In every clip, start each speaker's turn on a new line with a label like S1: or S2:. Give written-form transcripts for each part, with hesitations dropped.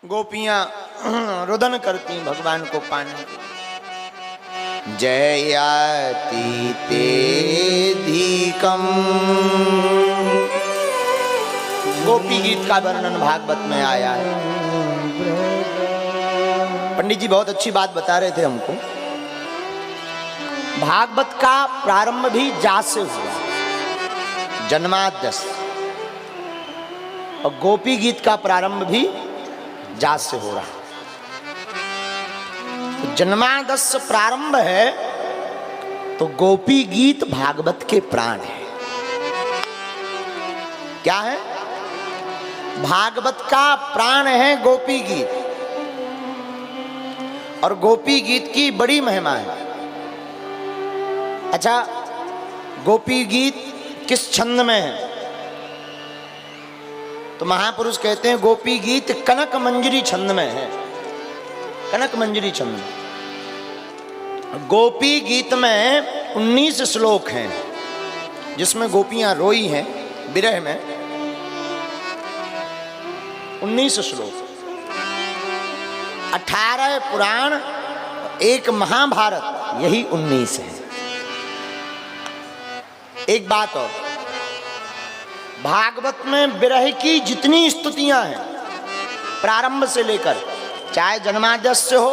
S1: गोपियां रुदन करती भगवान को पाने। जयाति ते धीकम, गोपी गीत का वर्णन भागवत में आया है। पंडित जी बहुत अच्छी बात बता रहे थे हमको। भागवत का प्रारंभ भी जा से हुआ, जन्माद्य से, और गोपी गीत का प्रारंभ भी जा से हो रहा। तो जन्मादस से प्रारंभ है तो गोपी गीत भागवत के प्राण है। क्या है? भागवत का प्राण है गोपी गीत, और गोपी गीत की बड़ी महिमा है। अच्छा, गोपी गीत किस छंद में है? तो महापुरुष कहते हैं गोपी गीत कनक मंजरी छंद में है। कनक मंजरी छंद में गोपी गीत में 19 श्लोक हैं, जिसमें गोपियां रोई हैं विरह में। 19 श्लोक, 18 पुराण, एक महाभारत, यही 19 है। एक बात और, भागवत में विरह की जितनी स्तुतियां हैं प्रारंभ से लेकर, चाहे जन्माद्यस्य हो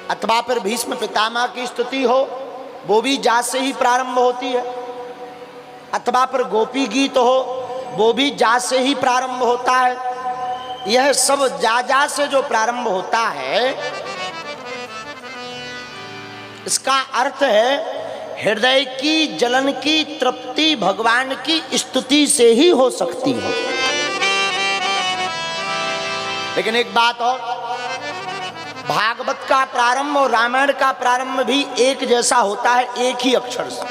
S1: अथवा फिर भीष्म पितामह की स्तुति हो, वो भी जा से ही प्रारंभ होती है, अथवा फिर गोपी गीत हो, वो भी जा से ही प्रारंभ होता है। यह सब जा से जो प्रारंभ होता है, इसका अर्थ है हृदय की जलन की तृप्ति भगवान की स्तुति से ही हो सकती है। लेकिन एक बात और, भागवत का प्रारंभ और रामायण का प्रारंभ भी एक जैसा होता है, एक ही अक्षर से।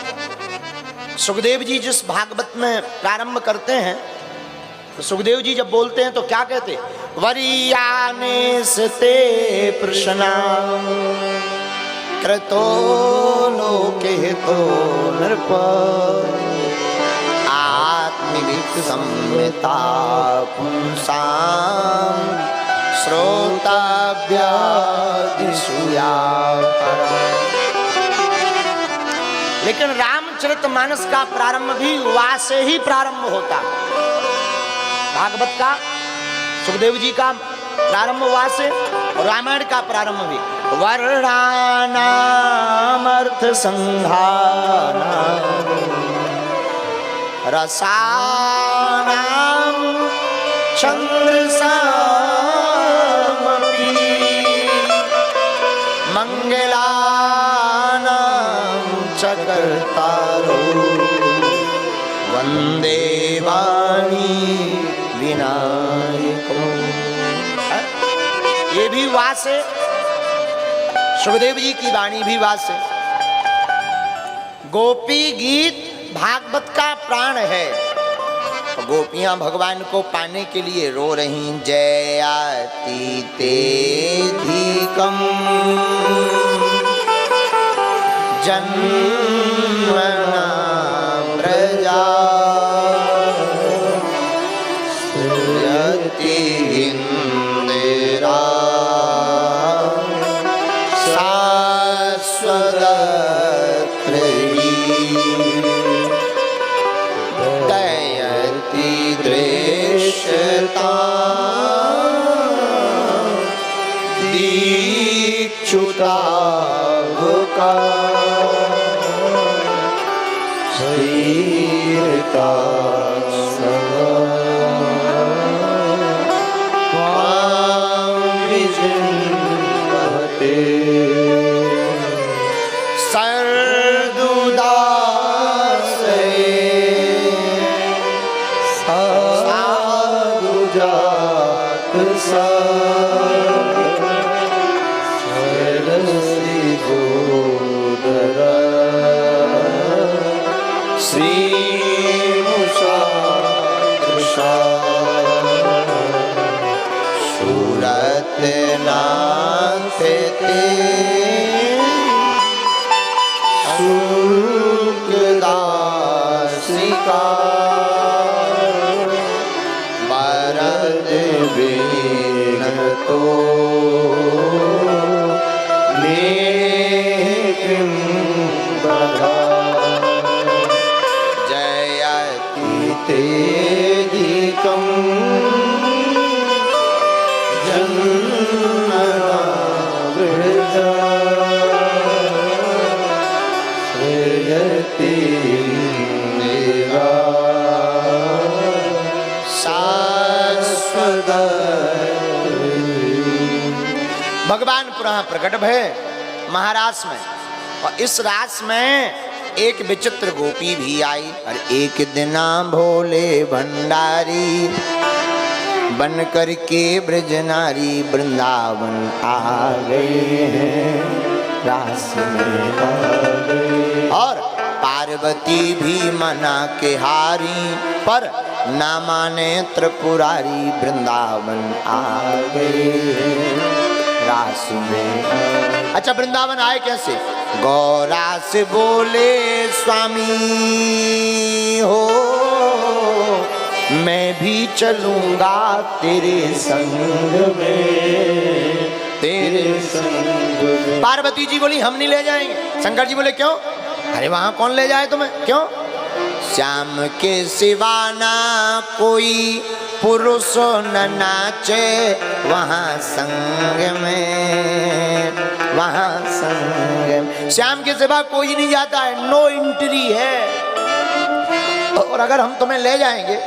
S1: सुखदेव जी जिस भागवत में प्रारंभ करते हैं, तो सुखदेव जी जब बोलते हैं तो क्या कहते? वरीयाने सते प्रश्ना कृतो लोके तो नृप आत्मवित् संहिता पुंसाम श्रोताभ्यादिशूया। लेकिन रामचरितमानस का प्रारंभ भी वा से ही प्रारंभ होता। भागवत का, सुखदेव जी का प्रारंभ वा से, और रामायण का प्रारंभ भी वर्णानाम अर्थ संधाना रसानाम छंदसामपि मंगलानाम च कर्तारो वंदे वाणी विनायको। ये भी वास है, सुखदेव जी की वाणी भी वास है। गोपी गीत भागवत का प्राण है। गोपियां भगवान को पाने के लिए रो रही। जयाति ते धीकम जन्मना प्रजा श्रूयते इंदिरा दीक्षुता श्रीरता बरद तो लेकिन बधा जयति तेदिकं जन्मनावृता श्रेयति भगवान पुनः प्रकट भय महारास में, और इस रास में एक विचित्र गोपी भी आई। और एक दिन भोले भंडारी बन करके ब्रज नारी वृंदावन आ गए हैं, रास में आ गए। और पार्वती भी मना के हारी, पर ना माने त्रिपुरारी वृंदावन आ गए रास में। अच्छा, वृंदावन आए कैसे? गौरा से बोले स्वामी हो मैं भी चलूंगा तेरे संग में, तेरे संग में। पार्वती जी बोली हम नहीं ले जाएंगे। शंकर जी बोले क्यों? अरे वहां कौन ले जाए तुम्हें? क्यों? श्याम के सिवा ना कोई पुरुष न नाचे वहां संग में, वहां संग में। श्याम के सिवा कोई नहीं जाता है, नो एंट्री है। और अगर हम तुम्हें ले जाएंगे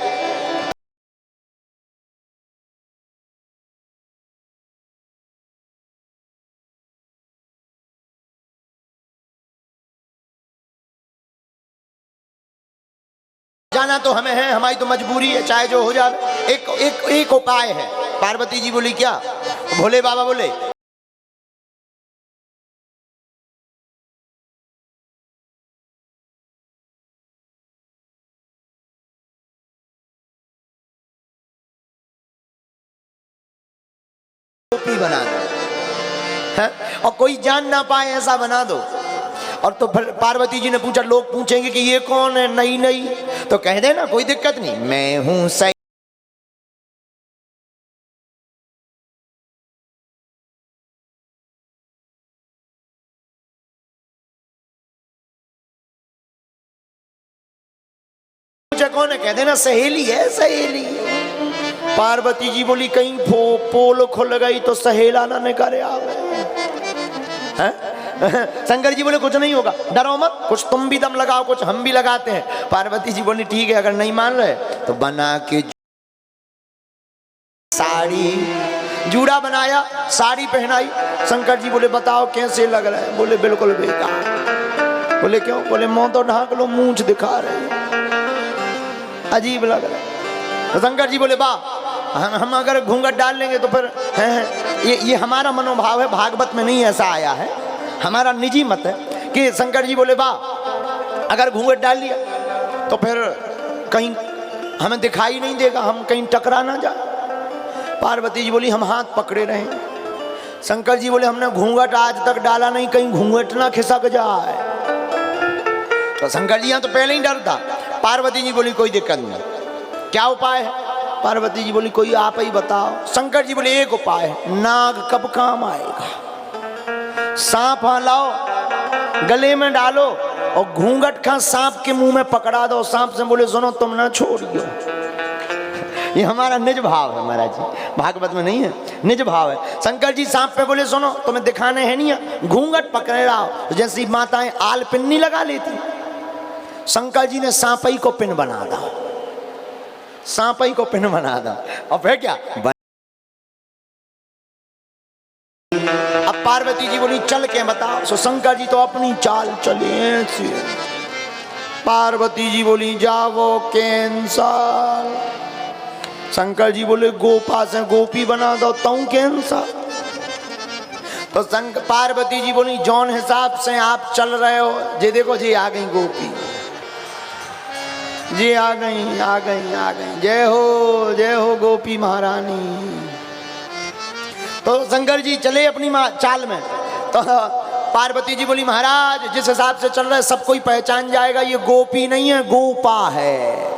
S1: जाना तो हमें है, हमारी तो मजबूरी है, चाहे जो हो जाए। एक उपाय है। पार्वती जी बोली क्या? भोले बाबा बोले टोपी बना दो, और कोई जान ना पाए ऐसा बना दो। और तो पार्वती जी ने पूछा, लोग पूछेंगे कि ये कौन है? नहीं नहीं, तो कह देना कोई दिक्कत नहीं, मैं हूं सही। पूछा कौन है? कह देना सहेली है, सहेली। पार्वती जी बोली कहीं पोल खुल गई तो सहेला ना निकाले आ गए। शंकर जी बोले कुछ नहीं होगा, डरो मत, कुछ तुम भी दम लगाओ, कुछ हम भी लगाते हैं। पार्वती जी बोली ठीक है, अगर नहीं मान रहे तो बना के साड़ी, जूड़ा बनाया, साड़ी पहनाई। शंकर जी बोले बताओ कैसे लग रहा है? बोले बिल्कुल बेकार। बोले क्यों? बोले मुंह तो ढांक लो, मूंछ दिखा रहे, अजीब लग रहा है। तो शंकर जी बोले वाह, हम अगर घूंघट डाल लेंगे तो फिर ये हमारा मनोभाव है, भागवत में नहीं ऐसा आया है, हमारा निजी मत है कि शंकर जी बोले वाह अगर घूंघट डाल लिया तो फिर कहीं हमें दिखाई नहीं देगा, हम कहीं टकरा ना जाए। पार्वती जी बोली हम हाथ पकड़े रहे। शंकर जी बोले हमने घूंघट आज तक डाला नहीं, कहीं घूंघट ना खिसक जाए। तो शंकर जी यहाँ तो पहले ही डर था। पार्वती जी बोली कोई दिक्कत नहीं, क्या उपाय है? पार्वती जी बोली कोई आप ही बताओ। शंकर जी बोले एक उपाय है, नाग कब काम आएगा? सांप लाओ, गले में डालो और घूंघट का सांप के मुंह में पकड़ा दो। सांप से बोले सुनो तुम ना छोड़ियो। ये हमारा निज भाव है महाराज जी, भागवत में नहीं है, निज भाव है। शंकर जी सांप पे बोले सुनो तुम्हें दिखाने है नहीं, घूंघट पकड़े रहो। तो जैसी माताएं आल पिन नहीं लगा लेती, शंकर जी ने सांपई को पिन बना दा, सांपई को पिन बना दा। और फिर क्या? अब पार्वती जी बोली चल के बताओ। सो शंकर जी तो अपनी चाल चले। पार्वती जी बोली जाओ कैंसर। शंकर जी बोले गोपा से गोपी बना दो तू कैंसर। तो पार्वती जी बोली जौन हिसाब से आप चल रहे हो, जे देखो जी आ गई गोपी, जी आ गई आ गई आ गई, जय हो गोपी महारानी। तो शंकर जी चले अपनी चाल में। तो पार्वती जी बोली महाराज जिस हिसाब से चल रहा है सब कोई पहचान जाएगा, ये गोपी नहीं है गोपा है।